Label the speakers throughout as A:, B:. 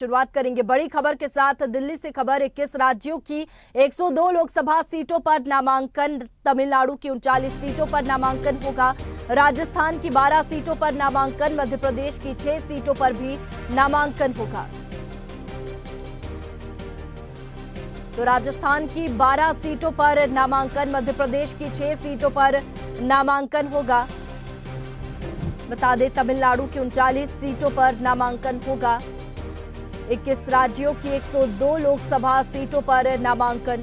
A: शुरुआत करेंगे बड़ी खबर के साथ। दिल्ली से खबर, 21 राज्यों की 102 लोकसभा सीटों पर नामांकन, तमिलनाडु की 39 सीटों पर नामांकन होगा, राजस्थान की 12 सीटों पर नामांकन, मध्य प्रदेश की 6 सीटों पर भी नामांकन होगा। तो राजस्थान की 12 सीटों पर नामांकन, मध्य प्रदेश की 6 सीटों पर नामांकन होगा। बता दें, तमिलनाडु की 39 सीटों पर नामांकन होगा। 21 राज्यों की 102 लोकसभा सीटों पर नामांकन।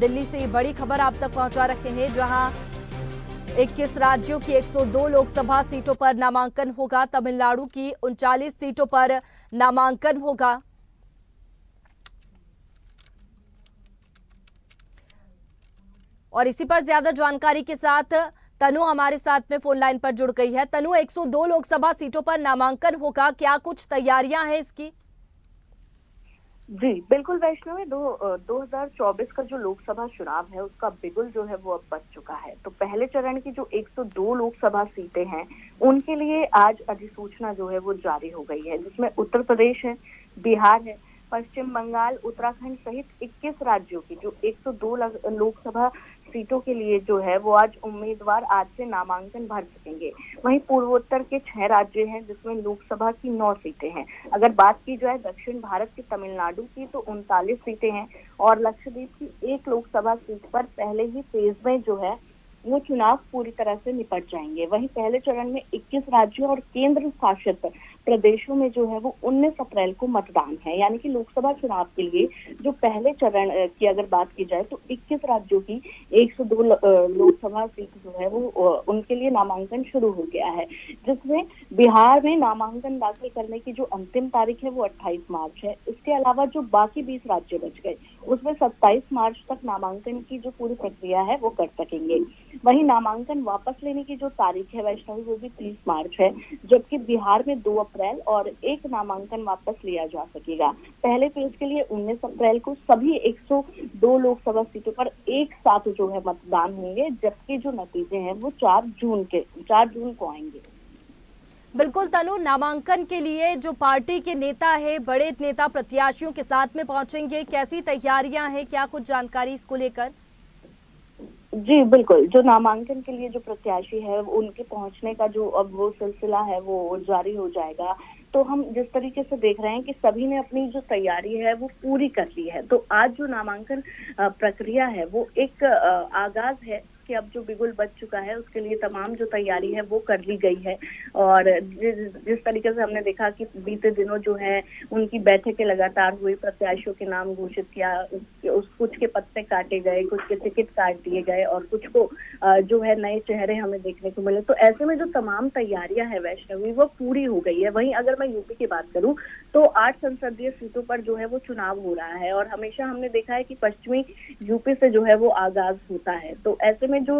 A: दिल्ली से ये बड़ी खबर आप तक पहुंचा रहे हैं, जहां 21 राज्यों की 102 लोकसभा सीटों पर नामांकन होगा, तमिलनाडु की 39 सीटों पर नामांकन होगा। और इसी पर ज्यादा जानकारी के साथ तनु हमारे साथ में फोन लाइन पर जुड़ गई है। तनु, 102 लोकसभा सीटों पर नामांकन होगा, क्या कुछ तैयारियां हैं इसकी?
B: जी बिल्कुल वैष्णवी, 2024 का जो लोकसभा चुनाव है उसका बिगुल जो है वो अब बज चुका है। तो पहले चरण की जो 102 लोकसभा सीटें हैं उनके लिए आज अधिसूचना जो है वो जारी हो गई है, जिसमें उत्तर प्रदेश है, बिहार है, पश्चिम बंगाल, उत्तराखंड सहित 21 राज्यों की जो 102 लोकसभा सीटों के लिए जो है वो आज उम्मीदवार आज से नामांकन भर सकेंगे। वहीं पूर्वोत्तर के 6 राज्य हैं जिसमें लोकसभा की 9 सीटें हैं। अगर बात की जाए दक्षिण भारत के तमिलनाडु की तो 39 सीटें हैं और लक्षद्वीप की 1 लोकसभा सीट पर पहले ही फेज में जो है वो चुनाव पूरी तरह से निपट जाएंगे। वहीं पहले चरण में 21 राज्यों और केंद्र शासित प्रदेशों में जो है वो 19 अप्रैल को मतदान है। यानी कि लोकसभा चुनाव के लिए जो पहले चरण की अगर बात की जाए तो 21 राज्यों की 102 लोकसभा सीट जो है वो उनके लिए नामांकन शुरू हो गया है, जिसमें बिहार में नामांकन दाखिल करने की जो अंतिम तारीख है वो 28 मार्च है। इसके अलावा जो बाकी 20 राज्य बच गए उसमें 27 मार्च तक नामांकन की जो पूरी प्रक्रिया है वो कर सकेंगे। वहीं नामांकन वापस लेने की जो तारीख है वैष्णवी वो भी 30 मार्च है, जबकि बिहार में 2 अप्रैल और 1 नामांकन वापस लिया जा सकेगा। पहले फेज के लिए 19 अप्रैल को सभी 102 लोकसभा सीटों पर एक साथ जो है मतदान होंगे, जबकि जो नतीजे हैं वो 4 जून को आएंगे।
A: बिल्कुल तनु, नामांकन के लिए जो पार्टी के नेता है, बड़े नेता प्रत्याशियों के साथ में पहुंचेंगे, कैसी तैयारियां हैं, क्या कुछ जानकारी इसको लेकर?
B: जी बिल्कुल, जो नामांकन के लिए जो प्रत्याशी है उनके पहुंचने का जो अब वो सिलसिला है वो जारी हो जाएगा। तो हम जिस तरीके से देख रहे हैं कि सभी ने अपनी जो तैयारी है वो पूरी कर ली है। तो आज जो नामांकन प्रक्रिया है वो एक आगाज है कि अब जो बिगुल बज चुका है उसके लिए तमाम जो तैयारी है वो कर ली गई है। और जिस तरीके से हमने देखा कि बीते दिनों जो है उनकी बैठकें लगातार हुई, प्रत्याशियों के नाम घोषित किया, कुछ के पत्ते काटे गए, कुछ के टिकट काट दिए गए और कुछ को जो है नए चेहरे हमें देखने को मिले। तो ऐसे में जो तमाम तैयारियां है वैष्णवी वो पूरी हो गई है। वहीं अगर मैं यूपी की बात करूं तो 8 संसदीय सीटों पर जो है वो चुनाव हो रहा है और हमेशा हमने देखा है कि पश्चिमी यूपी से जो है वो आगाज होता है। तो ऐसे में जो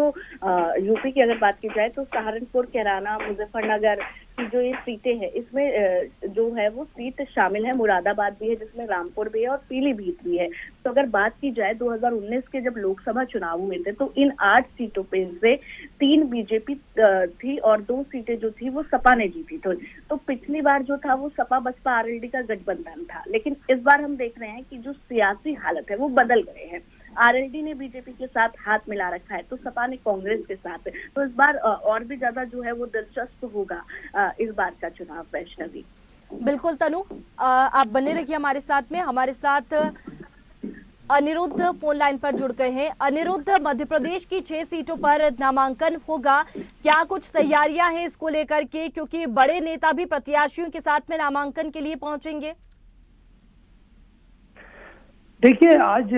B: यूपी की अगर बात की जाए तो सहारनपुर, कैराना, मुजफ्फरनगर की जो ये सीटें हैं इसमें जो है वो सीट शामिल है, मुरादाबाद भी है जिसमें रामपुर भी है और पीलीभीत भी है। तो अगर बात की जाए 2019 के जब लोकसभा चुनाव हुए थे तो इन 8 सीटों पे से 3 बीजेपी थी और 2 सीटें जो थी वो सपा ने जीती थी। तो पिछली बार जो था वो सपा बसपा आरएलडी का गठबंधन था, लेकिन इस बार हम देख रहे हैं कि जो सियासी हालत है वो बदल गए हैं। आरएलडी ने बीजेपी के साथ हाथ मिला रखा है तो सपा ने कांग्रेस के साथ। तो इस बार और भी ज्यादा जो है वो दिलचस्प होगा इस बार का चुनाव वैष्णवी।
A: बिल्कुल तनु, आप बने रहिए हमारे साथ में। हमारे साथ अनिरुद्ध फोन लाइन पर जुड़ गए हैं। अनिरुद्ध, मध्य प्रदेश की 6 सीटों पर नामांकन होगा, क्या कुछ तैयारियां हैं इसको लेकर के, क्योंकि बड़े नेता भी प्रत्याशियों के साथ में नामांकन के लिए पहुंचेंगे?
C: देखिए, आज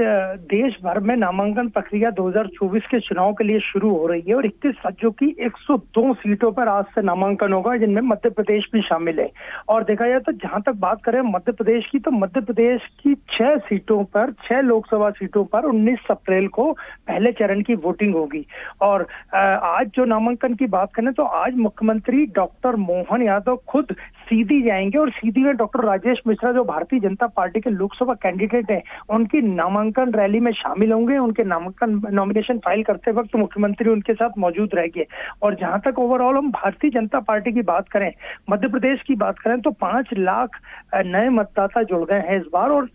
C: देश भर में नामांकन प्रक्रिया 2024 के चुनाव के लिए शुरू हो रही है और 21 राज्यों की 102 सीटों पर आज से नामांकन होगा, जिनमें मध्य प्रदेश भी शामिल है। और देखा जाए तो जहां तक बात करें मध्य प्रदेश की, तो मध्य प्रदेश की 6 सीटों पर, 6 लोकसभा सीटों पर 19 अप्रैल को पहले चरण की वोटिंग होगी। और आज जो नामांकन की बात करें तो आज मुख्यमंत्री डॉक्टर मोहन यादव खुद सीधी जाएंगे और सीधी में डॉक्टर राजेश मिश्रा जो भारतीय जनता पार्टी के लोकसभा कैंडिडेट है उनकी नामांकन रैली में शामिल होंगे। उनके नामांकन नॉमिनेशन फाइल करते वक्त मुख्यमंत्री उनके साथ मौजूद रहेंगे। और जहां तक ओवरऑल हम भारतीय जनता पार्टी की बात करें, मध्य प्रदेश की बात करें, तो 5 लाख नए मतदाता जुड़ गए हैं इस बार और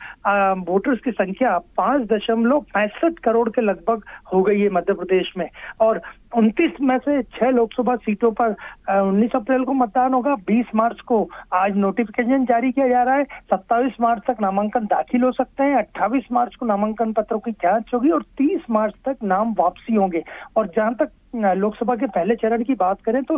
C: वोटर्स की संख्या 5.65 करोड़ के लगभग हो गई है मध्य प्रदेश में। और 29 में से 6 लोकसभा सीटों पर 19 अप्रैल को मतदान होगा। 20 मार्च को आज नोटिफिकेशन जारी किया जा रहा है। 27 मार्च तक नामांकन दाखिल हो सकते हैं। 28 मार्च को नामांकन पत्रों की जांच होगी और 30 मार्च तक नाम वापसी होंगे। और जहां तक लोकसभा के पहले चरण की बात करें तो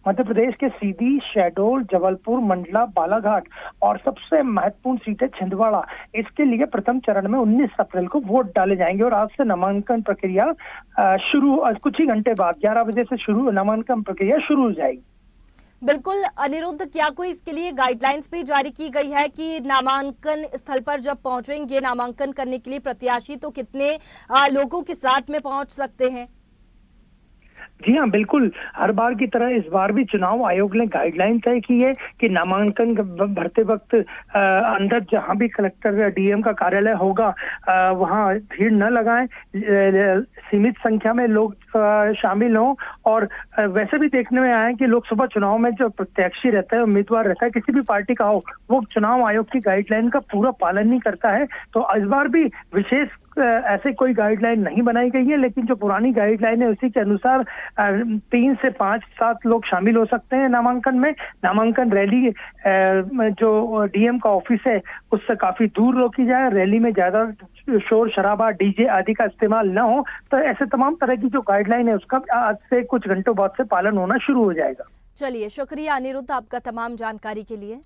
C: मध्य प्रदेश के सीधी, शहडोल, जबलपुर, मंडला, बालाघाट और सबसे महत्वपूर्ण सीट है छिंदवाड़ा। इसके लिए प्रथम चरण में 19 अप्रैल को वोट डाले जाएंगे और आज से नामांकन प्रक्रिया शुरू, कुछ ही घंटे बाद 11 बजे से शुरू नामांकन प्रक्रिया शुरू हो जाएगी।
A: बिल्कुल अनिरुद्ध, क्या कोई इसके लिए गाइडलाइंस भी जारी की गई है कि नामांकन स्थल पर जब पहुंचेंगे नामांकन करने के लिए प्रत्याशी तो कितने लोगों के साथ में पहुंच सकते हैं?
C: जी हाँ, बिल्कुल। हर बार की तरह इस बार भी चुनाव आयोग ने गाइडलाइन तय की है कि नामांकन भरते वक्त अंदर जहां भी कलेक्टर डीएम का कार्यालय होगा वहां भीड़ न लगाएं, सीमित संख्या में लोग शामिल हों। और वैसे भी देखने में आया है कि लोकसभा चुनाव में जो प्रत्याशी रहता है, उम्मीदवार रहता है, किसी भी पार्टी का हो, वो चुनाव आयोग की गाइडलाइन का पूरा पालन नहीं करता है। तो इस बार भी विशेष ऐसे कोई गाइडलाइन नहीं बनाई गई है, लेकिन जो पुरानी गाइडलाइन है उसी के अनुसार 3 से 5-7 लोग शामिल हो सकते हैं नामांकन में। नामांकन रैली जो डीएम का ऑफिस है उससे काफी दूर रोकी जाए, रैली में ज्यादा शोर शराबा, डीजे आदि का इस्तेमाल न हो। तो ऐसे तमाम तरह की जो गाइडलाइन है उसका आज से कुछ घंटों बाद से पालन होना शुरू हो जाएगा।
A: चलिए, शुक्रिया अनिरुद्ध आपका तमाम जानकारी के लिए।